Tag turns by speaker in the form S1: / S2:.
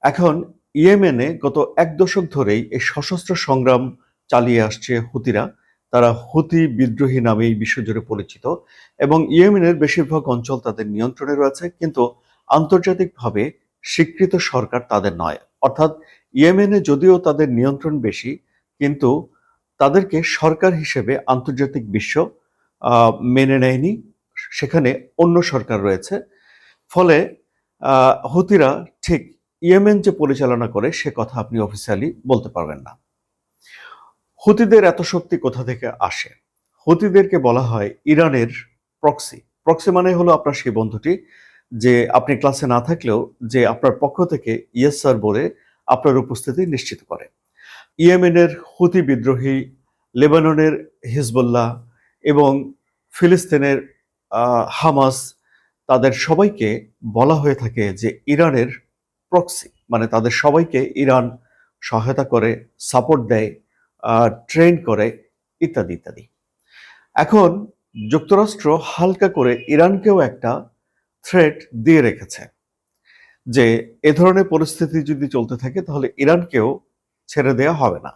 S1: এখন ইয়েমেনে গত ১ দশক ধরেই এই সশস্ত্র সংগ্রাম চালিয়ে আসছে হুতিরা। তারা হুতি বিদ্রোহী নামেই বিশ্বজুড়ে পরিচিত এবং ইয়েমেনের বেশিরভাগ অঞ্চল তাদের নিয়ন্ত্রণে রয়েছে, কিন্তু আন্তর্জাতিকভাবে স্বীকৃত সরকার তাদের নয়। অর্থাৎ ইয়েমেনে যদিও তাদের নিয়ন্ত্রণ বেশি, কিন্তু তাদেরকে সরকার হিসেবে আন্তর্জাতিক বিশ্ব মেনে নেয়নি। সেখানে অন্য সরকার রয়েছে। ফলে হুতিরা ঠিক ইয়েমেন যে পরিচালনা করে সে কথা আপনি অফিসিয়ালি বলতে পারবেন না। হুতিদের এত শক্তি কোথা থেকে আসে? হুতিদেরকে বলা হয় ইরানের প্রক্সি। প্রক্সি মানে হলো আপনার সেই বন্ধুটি যে আপনি ক্লাসে না থাকলেও যে আপনার পক্ষ থেকে ইয়েস স্যার বলে আপনার উপস্থিতি নিশ্চিত করে। ইয়েমেনের হুতি বিদ্রোহী, লেবাননের হিজবুল্লাহ এবং ফিলিস্তিনের হামাস, তাদের সবাইকে বলা হয়ে থাকে যে ইরানের প্রক্সি। মানে তাদের সবাইকে ইরান সহায়তা করে, সাপোর্ট দেয়, ট্রেন করে, ইত্যাদি ইত্যাদি। এখন যুক্তরাষ্ট্র হালকা করে ইরানকেও একটা থ্রেট দিয়ে রেখেছে যে এ ধরনের পরিস্থিতি যদি চলতে থাকে তাহলে ইরানকেও ছেড়ে দেওয়া হবে না।